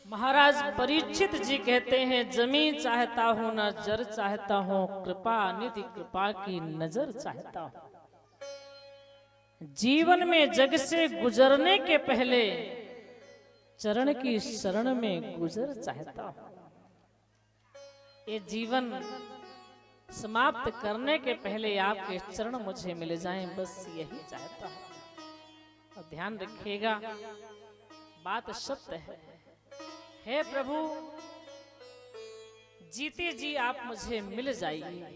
महाराज परीक्षित जी कहते हैं, जमीन चाहता हूं न जर चाहता हूं, कृपा निधि कृपा की नजर चाहता हूं। जीवन में जग से गुजरने के पहले चरण की शरण में गुजर चाहता हूं। ये जीवन समाप्त करने के पहले आपके चरण मुझे मिल जाएं, बस यही चाहता हूं। और ध्यान रखिएगा, बात सत्य है। हे प्रभु, जीते जी आप मुझे मिल जाइए,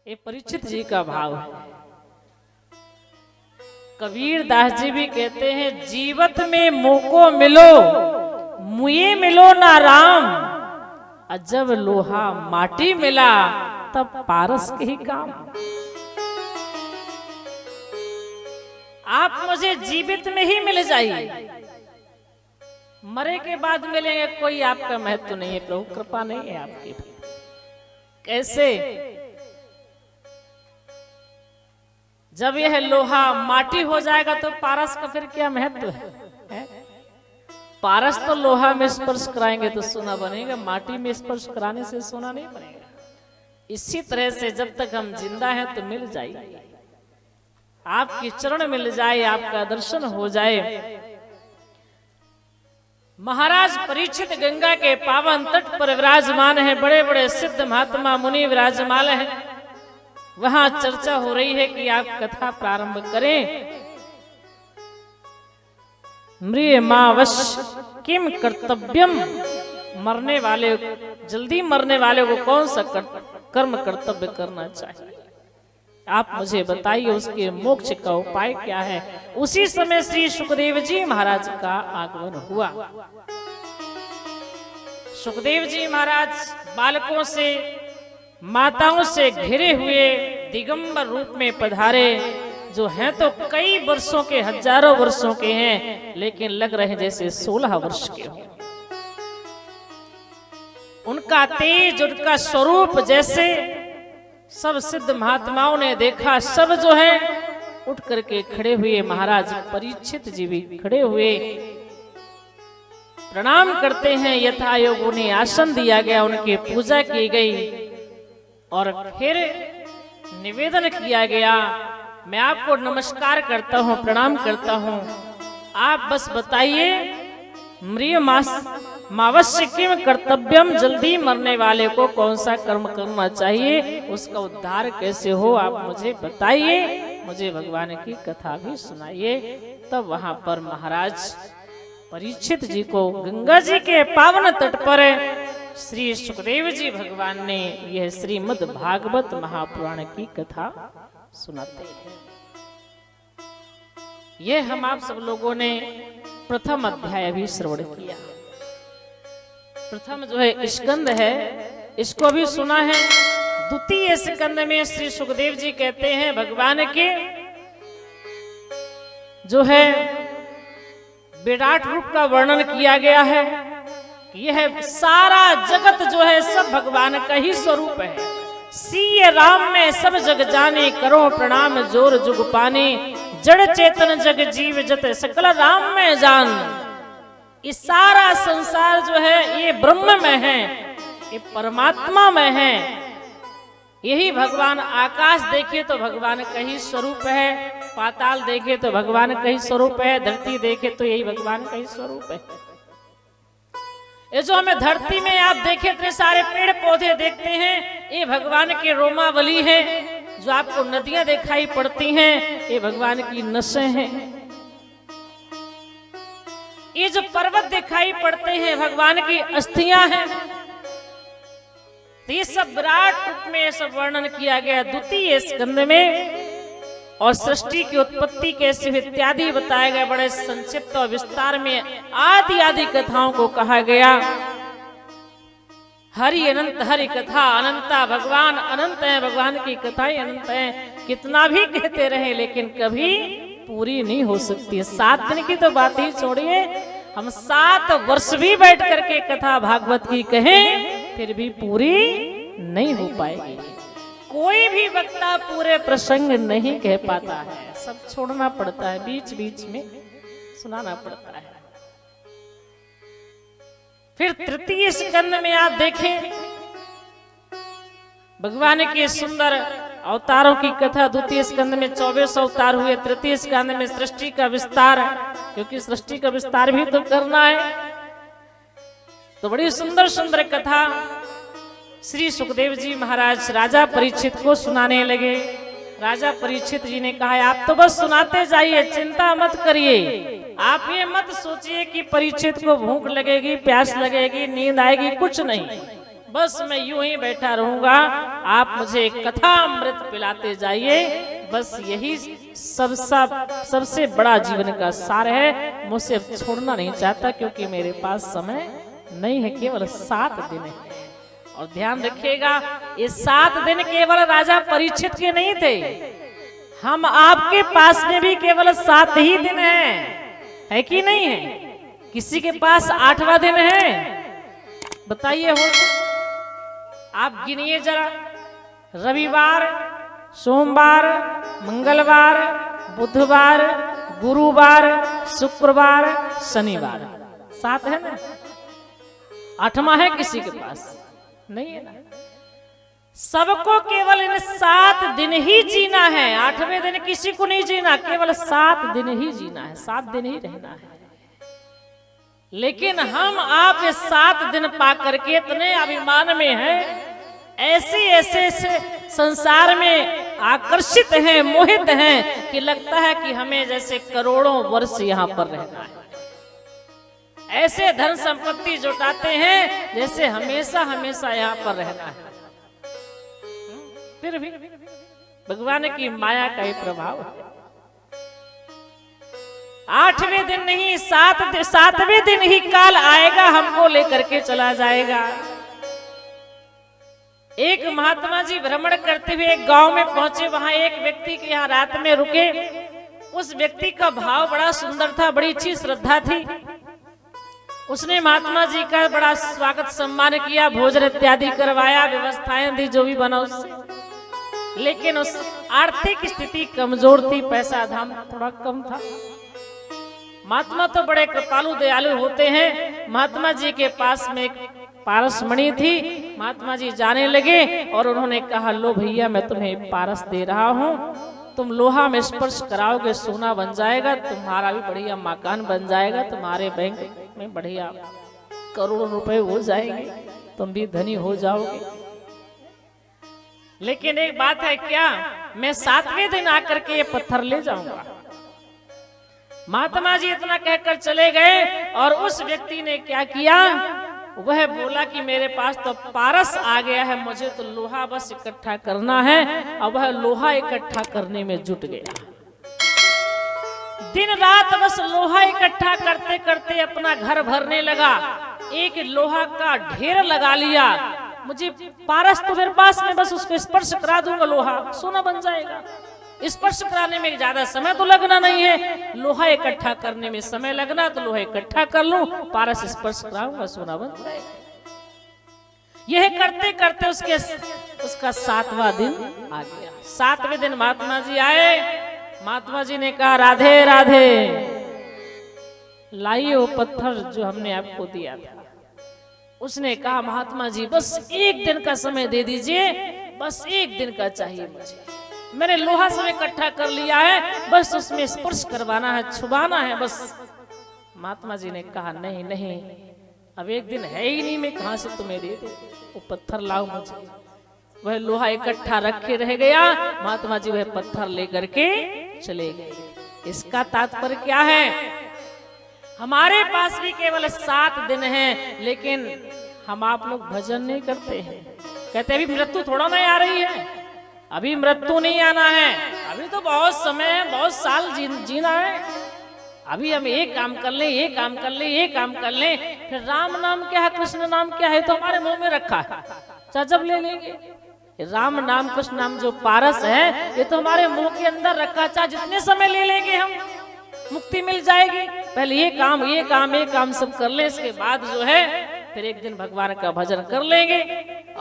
ये परीक्षित जी का भाव है। कबीर दास जी भी कहते हैं, जीवत में मोको मिलो मुए मिलो ना राम, जब लोहा माटी मिला तब पारस के ही काम। आप मुझे जीवित में ही मिल जाइए, मरे के बाद मिलेंगे कोई आपका महत्व नहीं है प्रभु, कृपा नहीं है आपकी। कैसे? जब यह लोहा माटी हो जाएगा तो पारस का फिर क्या महत्व है? पारस तो लोहा में स्पर्श कराएंगे तो सोना बनेगा, माटी में स्पर्श कराने से सोना नहीं बनेगा। इसी तरह से जब तक हम जिंदा हैं तो मिल जाए, आपकी चरण मिल जाए, आपका दर्शन हो जाए। महाराज परीक्षित गंगा के पावन तट पर विराजमान है, बड़े बड़े सिद्ध महात्मा मुनि विराजमान हैं। वहां चर्चा हो रही है कि आप कथा प्रारंभ करें। म्रियमावश किम कर्तव्यम, मरने वाले, जल्दी मरने वाले को कौन सा कर्म कर्तव्य करना चाहिए, आप मुझे बताइए, उसके मोक्ष का उपाय क्या है। उसी समय श्री सुखदेव जी महाराज का आगमन हुआ। सुखदेव जी महाराज बालकों से, माताओं से घिरे हुए दिगंबर रूप में पधारे, जो हैं तो कई वर्षों के, हजारों वर्षों के हैं, लेकिन लग रहे जैसे 16 वर्ष के हो। उनका तेज, उनका स्वरूप जैसे सब सिद्ध महात्माओं ने देखा, सब जो है उठ करके खड़े हुए। महाराज परीक्षित जी भी खड़े हुए, प्रणाम करते हैं। यथा योग उन्हें आसन दिया गया, उनकी पूजा की गई और फिर निवेदन किया गया, मैं आपको नमस्कार करता हूं, प्रणाम करता हूं, आप बस बताइए म्रियमावश्य किम कर्तव्यम, जल्दी मरने वाले को कौन सा कर्म करना चाहिए, उसका उद्धार कैसे हो, आप मुझे बताइए, मुझे भगवान की कथा भी सुनाइए। तब वहां पर महाराज परीक्षित जी को गंगा जी के पावन तट पर श्री सुखदेव जी भगवान ने यह श्रीमद् भागवत महापुराण की कथा सुनाते हैं। यह हम आप सब लोगों ने प्रथम अध्याय भी श्रवण किया। प्रथम जो है स्कंद है, इसको भी सुना है। द्वितीय स्कंद में श्री सुखदेव जी कहते हैं, भगवान के जो है विराट रूप का वर्णन किया गया है। यह सारा जगत जो है सब भगवान का ही स्वरूप है। सीय राम में सब जग जाने, करो प्रणाम जोर जुग पाने, जड़ चेतन जग जीव जत सकल राम में जान। ये सारा संसार जो है ये ब्रह्म में है, ये परमात्मा में है। यही भगवान, आकाश देखे तो भगवान का ही स्वरूप है, पाताल देखे तो भगवान का ही स्वरूप है, धरती देखे तो यही भगवान का ही स्वरूप है। ये जो हमें धरती में आप देखे इतने सारे पेड़ पौधे देखते हैं, ये भगवान के रोमावली है। जो आपको नदियां दिखाई पड़ती हैं, ये भगवान की नसें हैं। ये जो पर्वत दिखाई पड़ते हैं, भगवान की अस्थियां हैं। ये सब विराट रूप में सब वर्णन किया गया द्वितीय स्कंद में। और सृष्टि की उत्पत्ति कैसे इत्यादि बताया गया, बड़े संक्षिप्त और विस्तार में आदि आदि कथाओं को कहा गया। हरि अनंत, हरि कथा अनंता, भगवान अनंत है, भगवान की कथाएं अनंत है। कितना भी कहते रहे लेकिन कभी पूरी नहीं हो सकती। 7 दिन की तो बात ही छोड़िए, हम 7 वर्ष भी बैठ करके कथा भागवत की कहें फिर भी पूरी नहीं हो पाएगी। कोई भी वक्ता पूरे प्रसंग नहीं कह पाता है, सब छोड़ना पड़ता है, बीच बीच में सुनाना पड़ता है। फिर तृतीय स्कंद में आप देखें भगवान के सुंदर अवतारों की कथा। द्वितीय स्कंद में 24 अवतार हुए, तृतीय स्कंद में सृष्टि का विस्तार, क्योंकि सृष्टि का विस्तार भी तो करना है। तो बड़ी सुंदर सुंदर कथा श्री सुखदेव जी महाराज राजा परीक्षित को सुनाने लगे। राजा परीक्षित जी ने कहा आप तो बस सुनाते जाइए, चिंता मत करिए। आप ये मत सोचिए कि परीक्षित को भूख लगेगी, प्यास लगेगी, नींद आएगी, कुछ नहीं। बस मैं यूं ही बैठा रहूंगा, आप मुझे कथा अमृत पिलाते जाइए। बस यही सबसे बड़ा जीवन का सार है। मुझसे छोड़ना नहीं चाहता, क्योंकि मेरे पास समय नहीं है, केवल 7 दिन है। और ध्यान रखिएगा, ये 7 दिन केवल राजा परीक्षित के नहीं थे, हम आपके पास में भी केवल 7 ही दिन है कि नहीं है? किसी के पास 8वां दिन है? बताइए हो तो? आप गिनिए जरा। रविवार, सोमवार, मंगलवार, बुधवार, गुरुवार, शुक्रवार, शनिवार, 7 है ना? 8वां है किसी के पास? नहीं है ना। सबको केवल इन 7 दिन ही जीना है, 8वें दिन किसी को नहीं जीना, केवल 7 दिन ही जीना है, 7 दिन ही रहना है। लेकिन हम आप ये 7 दिन पा करके इतने अभिमान में हैं, ऐसे संसार में आकर्षित हैं, मोहित हैं कि लगता है कि हमें जैसे करोड़ों वर्ष यहाँ पर रहना है। ऐसे धन संपत्ति जुटाते हैं जैसे हमेशा हमेशा यहाँ पर रहना है। फिर भी भगवान की माया का ही प्रभाव है। 8वें दिन नहीं, 7वें दिन ही काल आएगा, हमको लेकर के चला जाएगा। एक महात्मा जी भ्रमण करते हुए एक गांव में पहुंचे, वहां एक व्यक्ति के यहाँ रात में रुके। उस व्यक्ति का भाव बड़ा सुंदर था, बड़ी अच्छी श्रद्धा थी। उसने महात्मा जी का बड़ा स्वागत सम्मान किया, भोजन इत्यादि करवाया, व्यवस्थाएं दी जो भी बना उससे। लेकिन उस आर्थिक स्थिति कमजोर थी, पैसा धाम थोड़ा कम था। महात्मा तो बड़े कृपालु दयालु होते हैं। महात्मा जी के पास में एक पारस मणि थी। महात्मा जी जाने लगे और उन्होंने कहा, लो भैया मैं तुम्हें पारस दे रहा हूँ, तुम लोहा में स्पर्श कराओगे सोना बन जाएगा, तुम्हारा भी बढ़िया मकान बन जाएगा, तुम्हारे बैंक में बढ़िया करोड़ों रुपए हो जाएंगे, तुम भी धनी हो जाओगे। लेकिन एक बात है, क्या मैं 7वें दिन आकर के ये पत्थर ले जाऊंगा? महात्मा जी इतना कहकर चले गए और उस व्यक्ति ने क्या किया, वह बोला कि मेरे पास तो पारस आ गया है, मुझे तो लोहा बस इकट्ठा करना है। और वह लोहा इकट्ठा करने में जुट गया। दिन रात बस लोहा इकट्ठा करते करते अपना घर भरने लगा। एक लोहा का ढेर लगा लिया। मुझे पारस तो मेरे पास में, बस उसको स्पर्श करा दूंगा, लोहा सोना बन जाएगा। स्पर्श कराने में ज्यादा समय तो लगना नहीं है, लोहा इकट्ठा करने में समय लगना, तो लोहा इकट्ठा कर लूं, पारस स्पर्श कराऊंगा, सोना बन जाएगा। यह करते करते उसका 7वां दिन आ गया। 7वें दिन महात्मा जी आए। महात्मा जी ने कहा, राधे राधे, लाइए वो पत्थर जो हमने आपको दिया था। उसने कहा, महात्मा जी बस 1 दिन का समय दे दीजिए, बस 1 दिन का चाहिए मुझे। मैंने लोहा सब इकट्ठा कर लिया है, बस उसमें स्पर्श करवाना है, छुबाना है बस। महात्मा जी ने कहा, नहीं नहीं, अब 1 दिन है ही नहीं, मैं कहां से तुम्हें दे दूं, वो पत्थर लाओ मुझे। वह लोहा इकट्ठा रखे रह गया। महात्मा जी वह पत्थर लेकर के चले गए। इसका तात्पर्य क्या है? हमारे पास भी केवल 7 दिन हैं, लेकिन हम आप लोग भजन नहीं करते हैं। कहते अभी मृत्यु थोड़ा नहीं आ रही है, अभी मृत्यु नहीं आना है, अभी तो बहुत समय है, बहुत साल जीना है। अभी हम ये काम कर ले, ये काम कर ले, ये काम कर ले, फिर राम नाम क्या है, कृष्ण नाम क्या है, तो हमारे मुंह में रखा है, चाहे जब ले लेंगे। राम नाम कृष्ण नाम जो पारस है, ये तो हमारे मुंह के अंदर रखा, चाहे जितने समय ले लेंगे हम, मुक्ति मिल जाएगी। पहले ये काम ये काम ये काम सब कर ले, इसके बाद जो है फिर 1 दिन भगवान का भजन कर लेंगे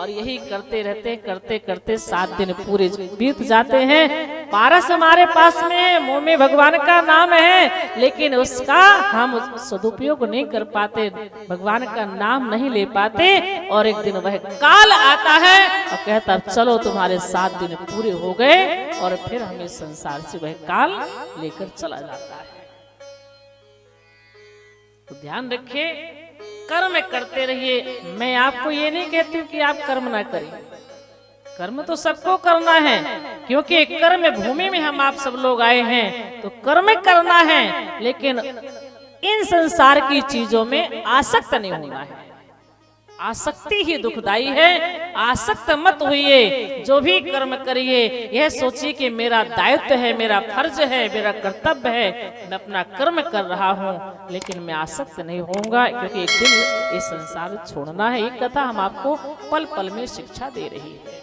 और यही करते रहते करते करते 7 दिन पूरे बीत जाते हैं। पारस हमारे पास में है, मुंह में भगवान का नाम है, लेकिन उसका हम सदुपयोग नहीं कर पाते, भगवान का नाम नहीं ले पाते। और एक दिन वह काल आता है और कहता चलो तुम्हारे 7 दिन पूरे हो गए, और फिर हमें संसार से वह काल लेकर चला जाता है। तो ध्यान रखिए, कर्म करते रहिए। मैं आपको ये नहीं कहती हूँ कि आप कर्म ना करें, कर्म तो सबको करना है, क्योंकि कर्म भूमि में हम आप सब लोग आए हैं, तो कर्म करना है, लेकिन इन संसार की चीजों में आसक्त नहीं होना है। आसक्ति ही दुखदाई है, आसक्त मत होइए। जो भी कर्म करिए यह सोचिए कि मेरा दायित्व है, मेरा फर्ज है, मेरा कर्तव्य है, मैं अपना कर्म कर रहा हूँ, लेकिन मैं आसक्त नहीं होऊंगा, क्योंकि एक दिन ये संसार छोड़ना है। एक कथा हम आपको पल पल में शिक्षा दे रही है।